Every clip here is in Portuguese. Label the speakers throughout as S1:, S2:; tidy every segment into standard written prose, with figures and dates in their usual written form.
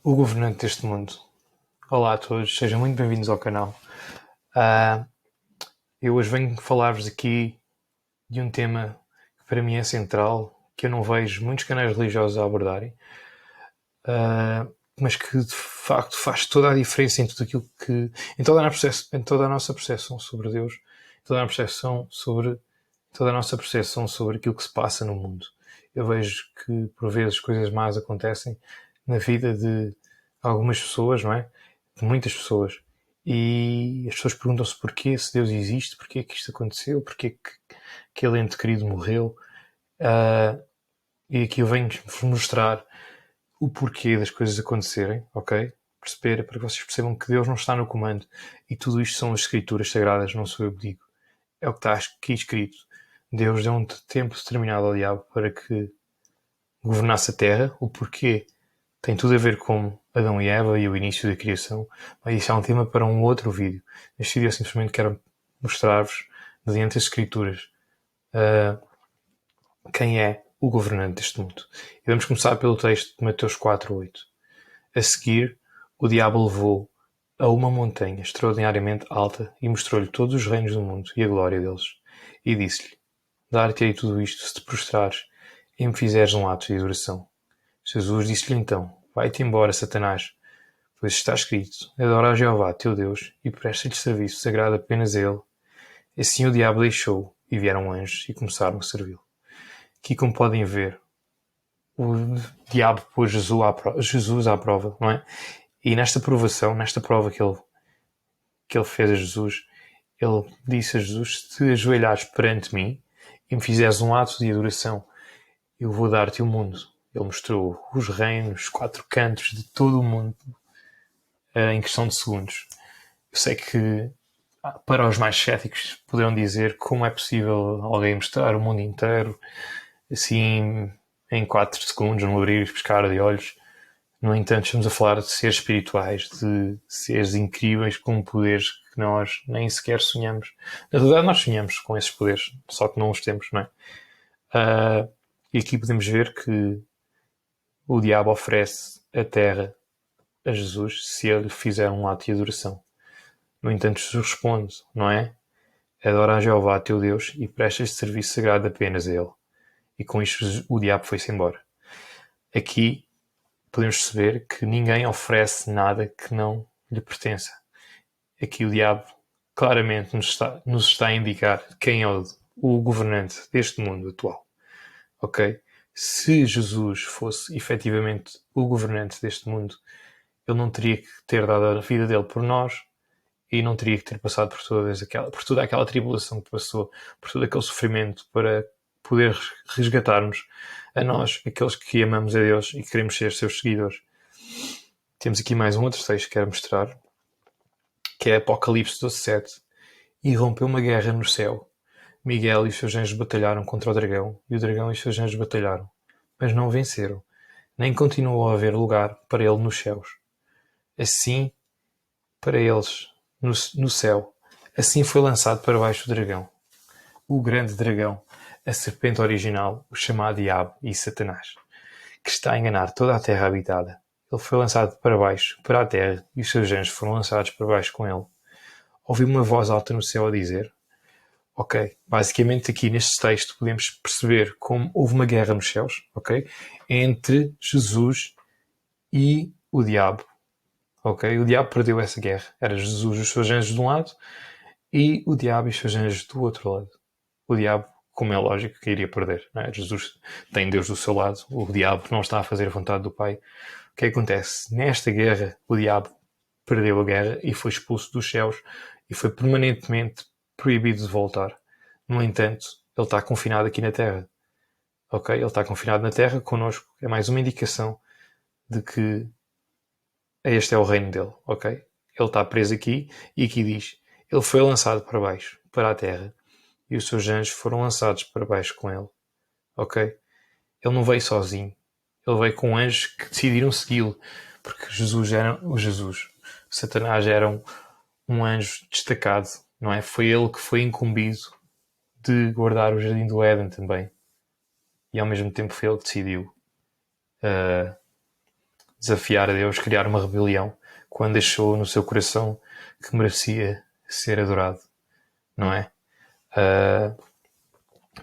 S1: o governante deste mundo. Olá a todos, sejam muito bem-vindos ao canal. Eu hoje venho falar-vos aqui de um tema que para mim é central, que eu não vejo muitos canais religiosos a abordarem, mas que de facto faz toda a diferença em tudo aquilo que, em toda a nossa percepção sobre Deus, toda a nossa percepção sobre aquilo que se passa no mundo. Eu vejo que por vezes coisas más acontecem na vida de algumas pessoas, não é? De muitas pessoas. E as pessoas perguntam-se porquê, se Deus existe, porquê que isto aconteceu, porquê que aquele ente querido morreu. E aqui eu venho-vos mostrar o porquê das coisas acontecerem, ok? Perceber, para que vocês percebam que Deus não está no comando. E tudo isto são as escrituras sagradas, não sou eu que digo. É o que está aqui escrito. Deus deu um tempo determinado ao diabo para que governasse a terra. O porquê tem tudo a ver com Adão e Eva e o início da criação, mas isso é um tema para um outro vídeo. Neste vídeo eu simplesmente quero mostrar-vos, mediante as escrituras, quem é o governante deste mundo. E vamos começar pelo texto de Mateus 4:8. A seguir, o diabo levou a uma montanha extraordinariamente alta e mostrou-lhe todos os reinos do mundo e a glória deles. E disse-lhe: Dar-te-ei tudo isto se te prostrares e me fizeres um ato de adoração. Jesus disse-lhe então: Vai-te embora, Satanás, pois está escrito: Adora a Jeová, teu Deus, e presta-lhe serviço sagrado apenas a ele. Assim o diabo deixou, e vieram anjos e começaram a servi-lo. Aqui, como podem ver, o diabo pôs Jesus à prova, não é? E nesta provação, nesta prova que ele fez a Jesus, ele disse a Jesus: Se te ajoelhares perante mim e me fizeres um ato de adoração, eu vou dar-te o mundo. Ele mostrou os reinos, os 4 cantos de todo o mundo em questão de segundos. Eu sei que para os mais céticos poderão dizer como é possível alguém mostrar o mundo inteiro assim em 4 segundos, num abrir e pescar de olhos. No entanto, estamos a falar de seres espirituais, de seres incríveis com poderes que nós nem sequer sonhamos. Na verdade, nós sonhamos com esses poderes, só que não os temos, não é? E aqui podemos ver que o diabo oferece a terra a Jesus se ele fizer um ato de adoração. No entanto, Jesus responde, não é? Adora a Jeová, teu Deus, e prestas serviço sagrado apenas a ele. E com isto o diabo foi-se embora. Aqui podemos perceber que ninguém oferece nada que não lhe pertença. Aqui o diabo claramente nos está a indicar quem é o governante deste mundo atual. Ok? Se Jesus fosse efetivamente o governante deste mundo, ele não teria que ter dado a vida dele por nós e não teria que ter passado por toda aquela tribulação que passou, por todo aquele sofrimento para poder resgatar-nos a nós, aqueles que amamos a Deus e queremos ser seus seguidores. Temos aqui mais um outro texto que quero mostrar, que é Apocalipse 12:7. E rompeu uma guerra no céu. Miguel e os seus anjos batalharam contra o dragão, e o dragão e os seus anjos batalharam, mas não venceram, nem continuou a haver lugar para ele nos céus. Assim, para eles, no céu, assim foi lançado para baixo o dragão, o grande dragão, a serpente original, o chamado Diabo e Satanás, que está a enganar toda a terra habitada. Ele foi lançado para baixo, para a terra, e os seus anjos foram lançados para baixo com ele. Ouvi uma voz alta no céu a dizer: Ok, basicamente aqui neste texto podemos perceber como houve uma guerra nos céus, ok? Entre Jesus e o diabo, ok? O diabo perdeu essa guerra. Era Jesus e os seus anjos de um lado e o diabo e os seus anjos do outro lado. O diabo, como é lógico, que iria perder, não é? Jesus tem Deus do seu lado, o diabo não está a fazer a vontade do Pai. O que acontece? Nesta guerra, o diabo perdeu a guerra e foi expulso dos céus e foi permanentemente proibido de voltar. No entanto, ele está confinado aqui na Terra. Ok? Ele está confinado na Terra connosco. É mais uma indicação de que este é o reino dele. Ok? Ele está preso aqui e aqui diz: ele foi lançado para baixo, para a Terra, e os seus anjos foram lançados para baixo com ele. Ok? Ele não veio sozinho. Ele veio com anjos que decidiram segui-lo, porque Satanás era um anjo destacado, não é? Foi ele que foi incumbido de guardar o jardim do Éden também. E ao mesmo tempo foi ele que decidiu desafiar a Deus, criar uma rebelião, quando achou no seu coração que merecia ser adorado, não é?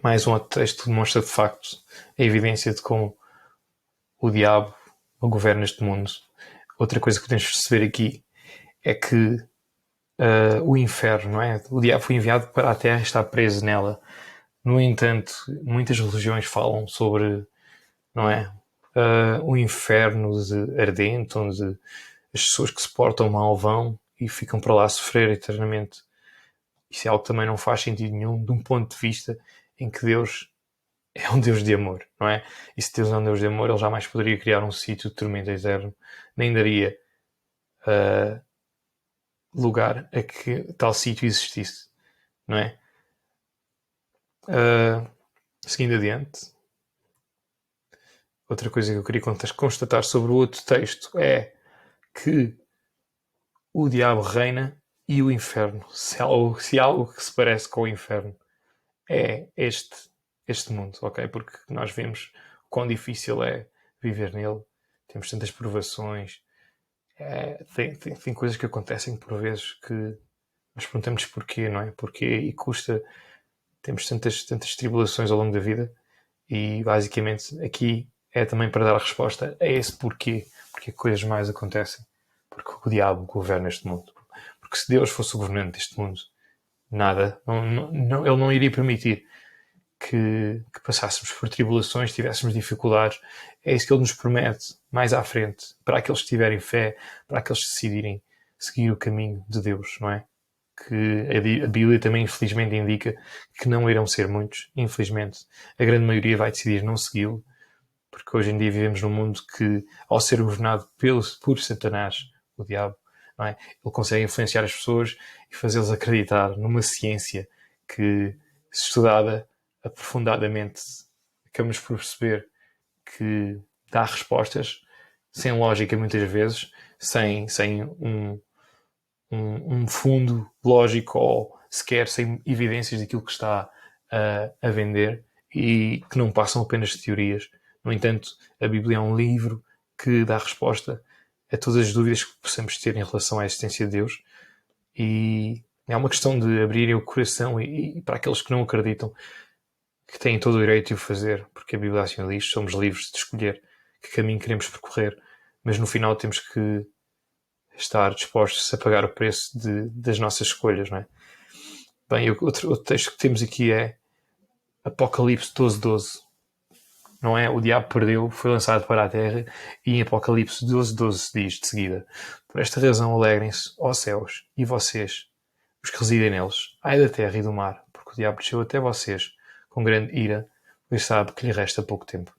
S1: Mais um outro texto demonstra de facto a evidência de como o diabo governa este mundo. Outra coisa que podemos perceber aqui é que o inferno, não é? O diabo foi enviado para a terra e está preso nela. No entanto, muitas religiões falam sobre, não é? O inferno ardente, onde as pessoas que se portam mal vão e ficam para lá a sofrer eternamente. Isso é algo que também não faz sentido nenhum, de um ponto de vista em que Deus é um Deus de amor, não é? E se Deus é um Deus de amor, Ele jamais poderia criar um sítio de tormento eterno, nem daria lugar a que tal sítio existisse, não é? Seguindo adiante, outra coisa que eu queria constatar sobre o outro texto é que o diabo reina e o inferno. Se há algo que se parece com o inferno, é este mundo, ok? Porque nós vemos o quão difícil é viver nele, temos tantas provações, tem coisas que acontecem por vezes que nós perguntamos porquê, não é? Porquê e custa, temos tantas tribulações ao longo da vida e basicamente aqui é também para dar a resposta a esse porquê, porque coisas mais acontecem, porque o diabo governa este mundo. Porque se Deus fosse o governante deste mundo, nada, ele não iria permitir que passássemos por tribulações, tivéssemos dificuldades. É isso que Ele nos promete mais à frente, para aqueles que tiverem fé, para aqueles que decidirem seguir o caminho de Deus, não é? Que a Bíblia também infelizmente indica que não irão ser muitos, infelizmente. A grande maioria vai decidir não segui-lo, porque hoje em dia vivemos num mundo que, ao ser governado por Satanás, o diabo, não é? Ele consegue influenciar as pessoas e fazê-los acreditar numa ciência que, estudada aprofundadamente, acabamos por perceber que dá respostas sem lógica muitas vezes, sem um fundo lógico ou sequer sem evidências daquilo que está a vender e que não passam apenas de teorias. No entanto, a Bíblia é um livro que dá resposta a todas as dúvidas que possamos ter em relação à existência de Deus e é uma questão de abrirem o coração e para aqueles que não acreditam, que têm todo o direito de o fazer, porque a Bíblia assim diz, somos livres de escolher que caminho queremos percorrer, mas no final temos que estar dispostos a pagar o preço das nossas escolhas, não é? Bem, outro texto que temos aqui é Apocalipse 12:12. Não é? O diabo perdeu, foi lançado para a terra e em Apocalipse 12:12 diz de seguida: por esta razão alegrem-se, ó céus, e vocês, os que residem neles, ai da terra e do mar, porque o diabo desceu até vocês com grande ira, pois sabe que lhe resta pouco tempo.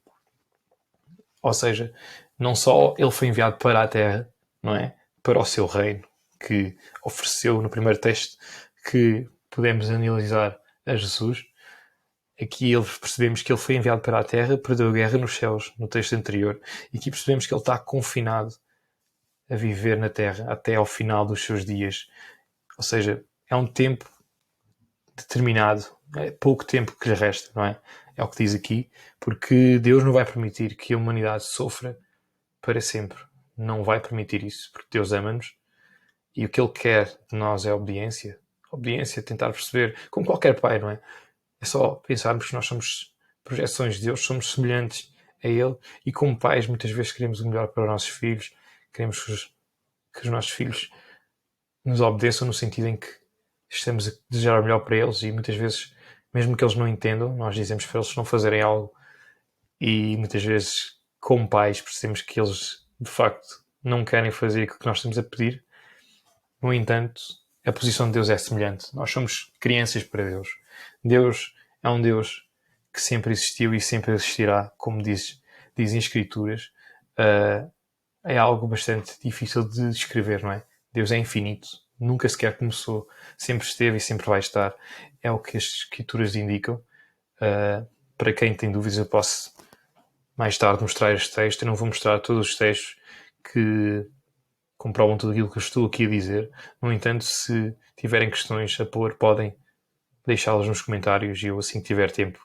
S1: Ou seja, não só ele foi enviado para a terra, não é? Para o seu reino, que ofereceu no primeiro texto que podemos analisar a Jesus. Aqui percebemos que ele foi enviado para a terra, perdeu a guerra nos céus, no texto anterior, e aqui percebemos que ele está confinado a viver na terra até ao final dos seus dias. Ou seja, é um tempo determinado, é pouco tempo que lhe resta, não é? É o que diz aqui, porque Deus não vai permitir que a humanidade sofra para sempre. Não vai permitir isso, porque Deus ama-nos e o que Ele quer de nós é obediência. Obediência, tentar perceber, como qualquer pai, não é? É só pensarmos que nós somos projeções de Deus, somos semelhantes a Ele e como pais muitas vezes queremos o melhor para os nossos filhos, queremos que os nossos filhos nos obedeçam no sentido em que estamos a desejar o melhor para eles e muitas vezes, mesmo que eles não entendam, nós dizemos para eles não fazerem algo e muitas vezes, como pais, percebemos que eles de facto não querem fazer aquilo que nós estamos a pedir. No entanto, a posição de Deus é semelhante. Nós somos crianças para Deus. Deus é um Deus que sempre existiu e sempre existirá, como dizem as Escrituras. É algo bastante difícil de descrever, não é? Deus é infinito, nunca sequer começou, sempre esteve e sempre vai estar. É o que as Escrituras indicam. Para quem tem dúvidas, eu posso mais tarde mostrar este texto. Eu não vou mostrar todos os textos que comprovam tudo aquilo que eu estou aqui a dizer. No entanto, se tiverem questões a pôr, podem deixá-las nos comentários e eu, assim que tiver tempo,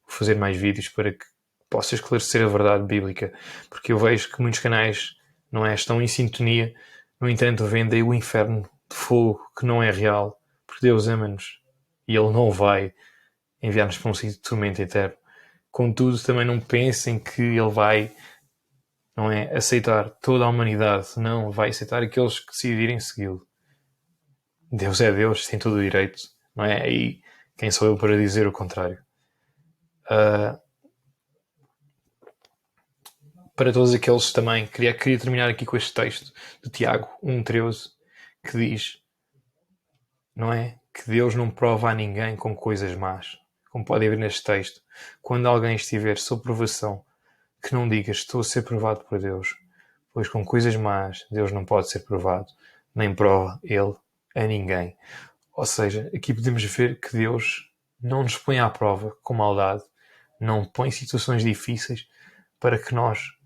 S1: vou fazer mais vídeos para que possa esclarecer a verdade bíblica. Porque eu vejo que muitos canais não é? Estão em sintonia, no entanto vendem o inferno de fogo que não é real, porque Deus ama-nos e Ele não vai enviar-nos para um sítio de tormento eterno. Contudo, também não pensem que Ele vai, não é, aceitar toda a humanidade, não, vai aceitar aqueles que decidirem segui-lo. Deus é Deus, tem todo o direito, não é? E quem sou eu para dizer o contrário? Para todos aqueles também, queria terminar aqui com este texto de Tiago 1,13, que diz, não é? Que Deus não prova a ninguém com coisas más. Como podem ver neste texto, quando alguém estiver sob provação, que não diga estou a ser provado por Deus, pois com coisas más Deus não pode ser provado, nem prova Ele a ninguém. Ou seja, aqui podemos ver que Deus não nos põe à prova com maldade, não põe situações difíceis para que nós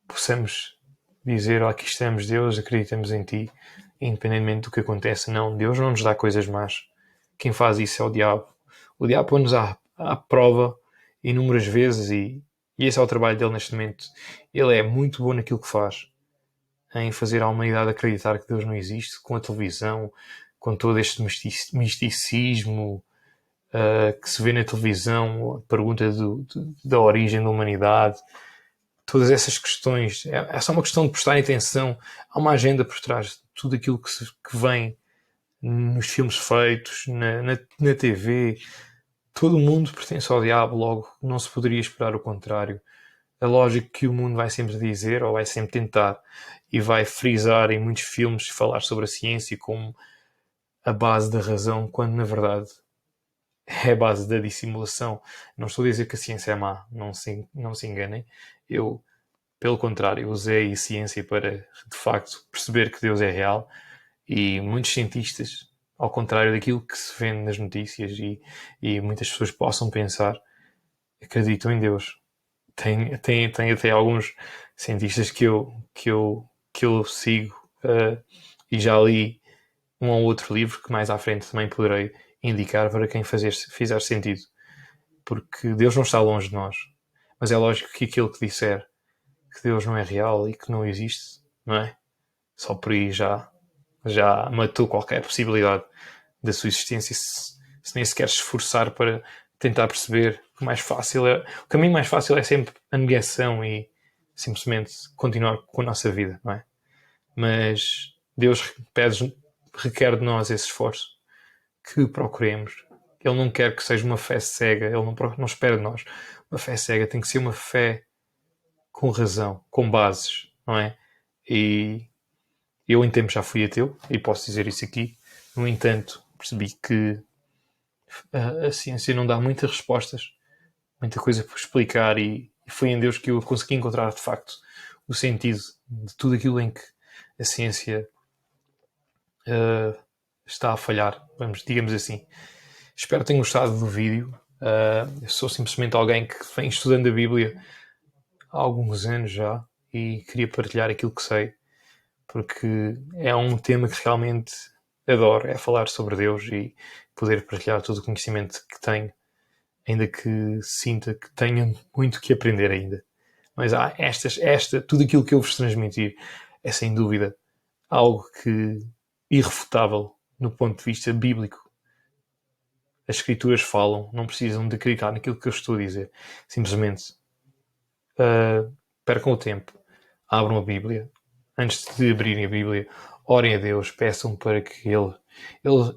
S1: possamos dizer, aqui estamos Deus, acreditamos em Ti, independentemente do que aconteça. Não, Deus não nos dá coisas más. Quem faz isso é o diabo. O diabo põe-nos à prova inúmeras vezes e esse é o trabalho dele neste momento. Ele é muito bom naquilo que faz, em fazer a humanidade acreditar que Deus não existe, com a televisão, com todo este misticismo que se vê na televisão, a pergunta da origem da humanidade, todas essas questões. É só uma questão de prestar atenção. Há uma agenda por trás de tudo aquilo que vem nos filmes feitos, na TV. Todo o mundo pertence ao diabo, logo não se poderia esperar o contrário. É lógico que o mundo vai sempre dizer, ou vai sempre tentar, e vai frisar em muitos filmes falar sobre a ciência como a base da razão, quando na verdade é a base da dissimulação. Não estou a dizer que a ciência é má, não se enganem. Eu, pelo contrário, usei a ciência para, de facto, perceber que Deus é real e muitos cientistas, ao contrário daquilo que se vê nas notícias e muitas pessoas possam pensar, acreditam em Deus. Tem até alguns cientistas que eu sigo e já li um ou outro livro que mais à frente também poderei indicar para quem fizer sentido. Porque Deus não está longe de nós. Mas é lógico que aquele que disser que Deus não é real e que não existe, não é? Só por aí já matou qualquer possibilidade da sua existência, se nem sequer se esforçar para tentar perceber que o caminho mais fácil é sempre a negação e simplesmente continuar com a nossa vida, não é? Mas Deus requer de nós esse esforço, que procuremos. Ele não quer que seja uma fé cega, ele não espera de nós uma fé cega, tem que ser uma fé com razão, com bases, não é? E eu em tempo já fui ateu, e posso dizer isso aqui. No entanto, percebi que a ciência não dá muitas respostas, muita coisa por explicar, e foi em Deus que eu consegui encontrar de facto o sentido de tudo aquilo em que a ciência está a falhar, digamos assim. Espero que tenham gostado do vídeo. Eu sou simplesmente alguém que vem estudando a Bíblia há alguns anos já e queria partilhar aquilo que sei, porque é um tema que realmente adoro, é falar sobre Deus e poder partilhar todo o conhecimento que tenho, ainda que sinta que tenha muito que aprender ainda. Mas tudo aquilo que eu vos transmitir é sem dúvida algo que irrefutável no ponto de vista bíblico. As escrituras falam, não precisam de acreditar naquilo que eu estou a dizer. Simplesmente percam o tempo, abram a Bíblia, antes de abrirem a Bíblia, orem a Deus, peçam para que Ele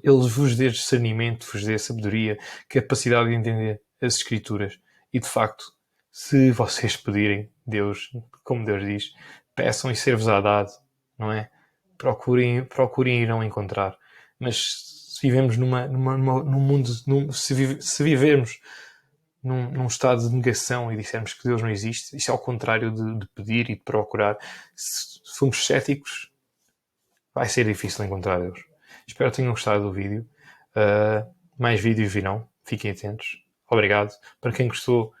S1: vos dê discernimento, vos dê sabedoria, capacidade de entender as Escrituras. E de facto, se vocês pedirem, Deus, como Deus diz, peçam e ser-vos-á dado, não é? Procurem e irão encontrar. Mas se vivemos num mundo, se vivermos num estado de negação e dissermos que Deus não existe, isso é ao contrário de pedir e de procurar. Se formos céticos, vai ser difícil encontrar Deus. Espero que tenham gostado do vídeo. Mais vídeos virão. Fiquem atentos. Obrigado. Para quem gostou,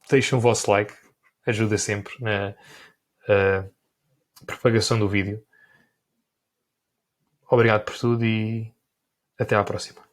S1: deixem o vosso like. Ajuda sempre na propagação do vídeo. Obrigado por tudo e até à próxima.